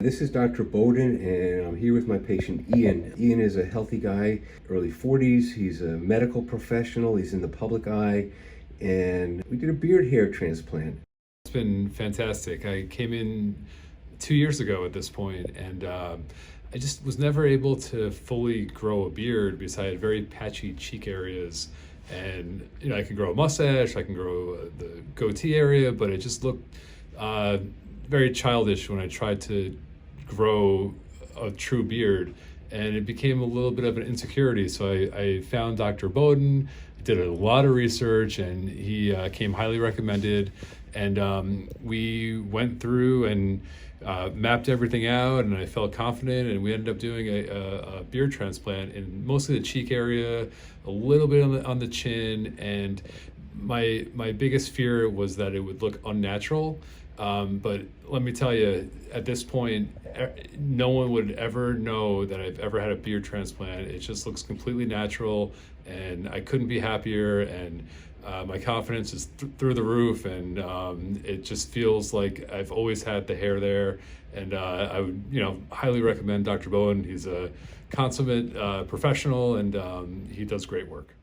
This is Dr. Boden, and I'm here with my patient Ian. Ian is a healthy guy, early 40s. He's a medical professional. He's in the public eye, and we did a beard hair transplant. It's been fantastic. I came in 2 years ago at this point, and I just was never able to fully grow a beard because I had very patchy cheek areas. And I can grow a mustache, I can grow the goatee area, but it just looked very childish when I tried to grow a true beard, and it became a little bit of an insecurity. So I found Dr. Boden, did a lot of research, and he came highly recommended. And we went through and mapped everything out, and I felt confident, and we ended up doing a beard transplant in mostly the cheek area, a little bit on the chin, and my biggest fear was that it would look unnatural. But let me tell you, at this point, no one would ever know that I've ever had a beard transplant. It just looks completely natural, and I couldn't be happier. And my confidence is through the roof, and it just feels like I've always had the hair there. And I would, highly recommend Dr. Bowen. He's a consummate professional, and he does great work.